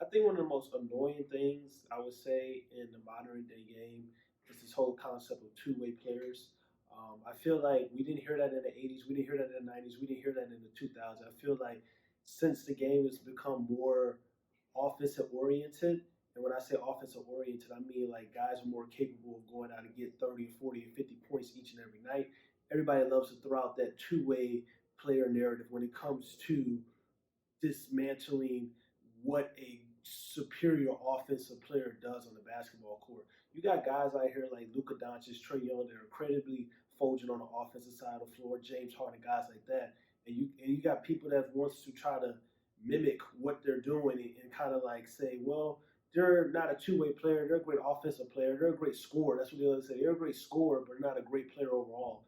I think one of the most annoying things I would say in the modern day game is this whole concept of two-way players. I feel like we didn't hear that in the 80s, we didn't hear that in the 90s, we didn't hear that in the 2000s. I feel like since the game has become more offensive oriented, and when I say offensive oriented, I mean like guys are more capable of going out and get 30, 40, and 50 points each and every night. Everybody loves to throw out that two-way player narrative when it comes to dismantling what a superior offensive player does on the basketball court. You got guys out here like Luka Doncic, Trey Young, they're incredibly fulgent on the offensive side of the floor, James Harden, guys like that. And you got people that wants to try to mimic what they're doing and kind of like say, well, they're not a two-way player. They're a great offensive player. They're a great scorer. That's what they always say. They're a great scorer, but not a great player overall.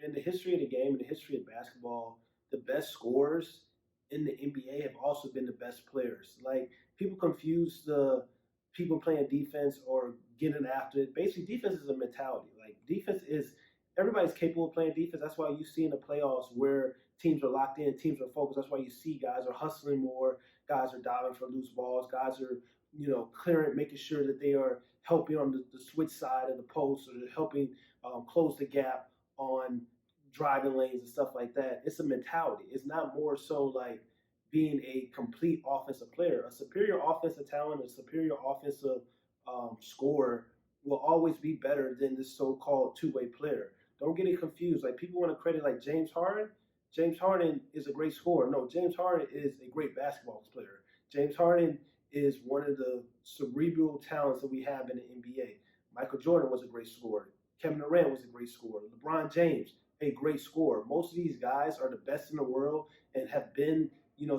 In the history of the game, in the history of basketball, the best scorers in the NBA have also been the best players. Like people confuse the people playing defense or getting after it. Basically, defense is a mentality. Like defense is everybody's capable of playing defense. That's why you see in the playoffs where teams are locked in, teams are focused. That's why you see guys are hustling more, guys are diving for loose balls, guys are clearing, making sure that they are helping on the switch side of the post or helping close the gap on driving lanes and stuff like that. It's a mentality. It's not more so like being a complete offensive player. A superior offensive talent, a superior offensive scorer will always be better than this so-called two-way player. Don't get it confused. Like people want to credit like James Harden. James Harden is a great scorer. No, James Harden is a great basketball player. James Harden is one of the cerebral talents that we have in the NBA. Michael Jordan was a great scorer. Kevin Durant was a great scorer. LeBron James, a great scorer. Most of these guys are the best in the world and have been,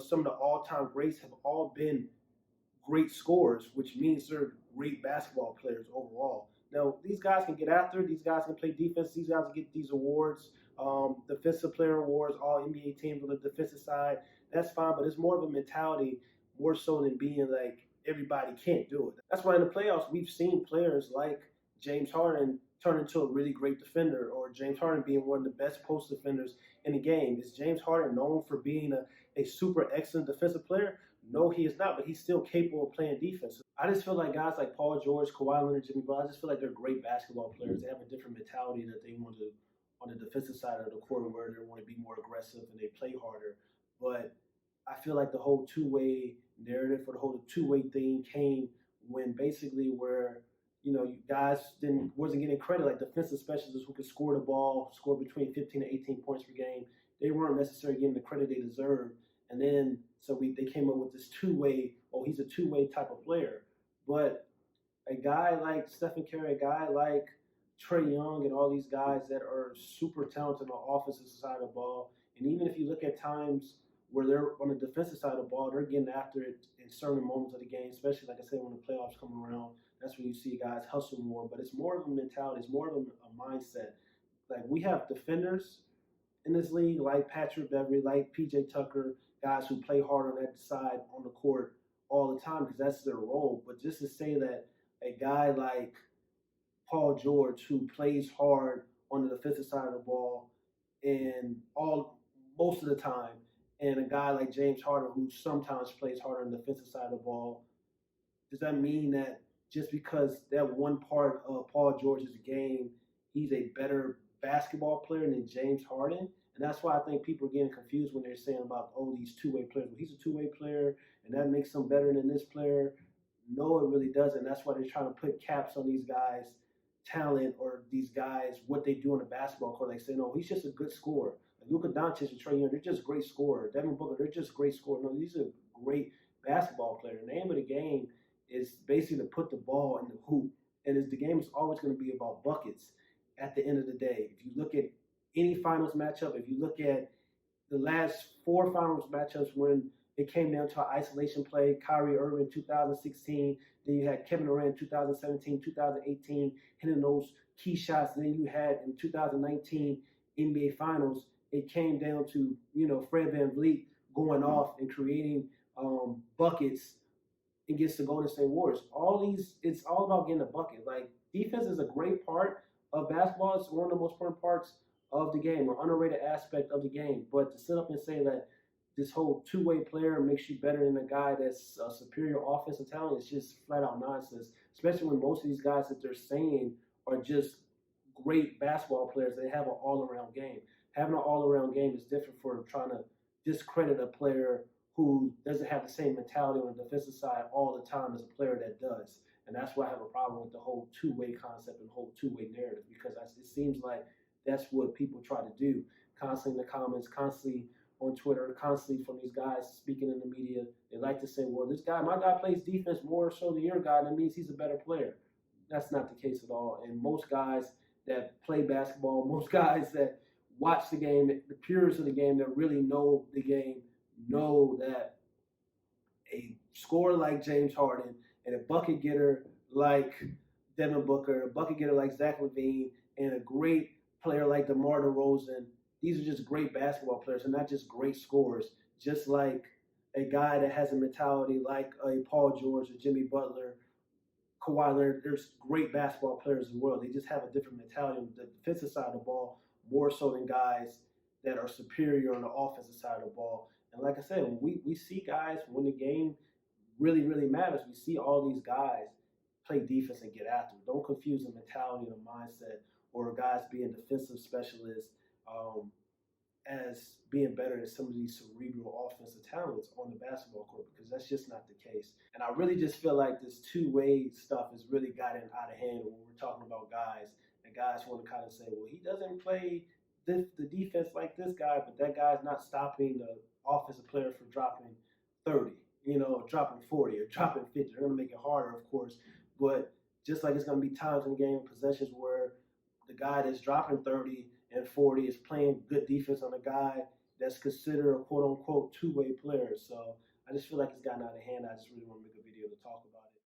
some of the all-time greats have all been great scorers, which means they're great basketball players overall. Now, these guys can get after it. These guys can play defense. These guys can get these awards, defensive player awards, all NBA teams on the defensive side. That's fine, but it's more of a mentality more so than being like everybody can't do it. That's why in the playoffs we've seen players like James Harden turn into a really great defender, or James Harden being one of the best post defenders in the game. Is James Harden known for being a super excellent defensive player? No, he is not, but he's still capable of playing defense. I just feel like guys like Paul George, Kawhi Leonard, Jimmy Butler, I just feel like they're great basketball players. They have a different mentality that they want to on the defensive side of the court where they want to be more aggressive and they play harder. But I feel like the whole two-way narrative or the whole two-way thing came when basically where you guys didn't wasn't getting credit like defensive specialists who could score the ball, score between 15 to 18 points per game. They weren't necessarily getting the credit they deserved. And then so they came up with this two-way. Oh, he's a two-way type of player. But a guy like Stephen Curry, a guy like Trey Young, and all these guys that are super talented on the offensive side of the ball, and even if you look at times where they're on the defensive side of the ball, they're getting after it in certain moments of the game, especially like I said, when the playoffs come around. That's when you see guys hustle more, but it's more of a mentality, it's more of a mindset. Like we have defenders in this league, like Patrick Beverly, like PJ Tucker, guys who play hard on that side on the court all the time because that's their role. But just to say that a guy like Paul George, who plays hard on the defensive side of the ball and all most of the time, and a guy like James Harden, who sometimes plays hard on the defensive side of the ball, does that mean that just because that one part of Paul George's game, he's a better basketball player than James Harden? And that's why I think people are getting confused when they're saying about, oh, these two-way players. Well, he's a two-way player, and that makes him better than this player. No, it really doesn't. That's why they're trying to put caps on these guys' talent or these guys, what they do on the basketball court. They say, no, he's just a good scorer. Like Luka Doncic and Trey Young, they're just great scorers. Devin Booker, they're just great scorers. No, these are great basketball players. The name of the game is basically to put the ball in the hoop. And the game is always going to be about buckets at the end of the day. If you look at any finals matchup, if you look at the last four finals matchups when it came down to an isolation play, Kyrie Irving 2016, then you had Kevin Durant 2017, 2018, hitting those key shots. And then you had in 2019 NBA Finals, it came down to, Fred VanVleet going off and creating buckets against the Golden State Warriors. It's all about getting a bucket. Like defense is a great part of basketball. It's one of the most important parts of the game, or underrated aspect of the game. But to sit up and say that this whole two-way player makes you better than a guy that's a superior offensive talent is just flat out nonsense. Especially when most of these guys that they're saying are just great basketball players. They have an all-around game. Having an all-around game is different for trying to discredit a player who doesn't have the same mentality on the defensive side all the time as a player that does. And that's why I have a problem with the whole two-way concept and whole two-way narrative because it seems like that's what people try to do constantly in the comments, constantly on Twitter, constantly from these guys speaking in the media. They like to say, well, my guy plays defense more so than your guy. That means he's a better player. That's not the case at all. And most guys that play basketball, most guys that watch the game, the purists of the game that really know the game, know that a scorer like James Harden and a bucket getter like Devin Booker, a bucket getter like Zach LaVine, and a great player like DeMar DeRozan, these are just great basketball players and not just great scorers. Just like a guy that has a mentality like a Paul George or Jimmy Butler, Kawhi Leonard, there's great basketball players in the world. They just have a different mentality on the defensive side of the ball, more so than guys that are superior on the offensive side of the ball. And like I said, we see guys when the game really matters, we see all these guys play defense and get after it. Don't confuse the mentality and the mindset or guys being defensive specialists as being better than some of these cerebral offensive talents on the basketball court because that's just not the case. And I really just feel like this two-way stuff has really gotten out of hand when we're talking about guys. And guys want to kind of say, well, he doesn't play the defense like this guy, but that guy's not stopping the offensive player from dropping 30, dropping 40 or dropping 50. They're going to make it harder, of course. But just like it's going to be times in the game, possessions where the guy that's dropping 30 and 40 is playing good defense on a guy that's considered a quote unquote two-way player. So I just feel like it's gotten out of hand. I just really want to make a video to talk about it.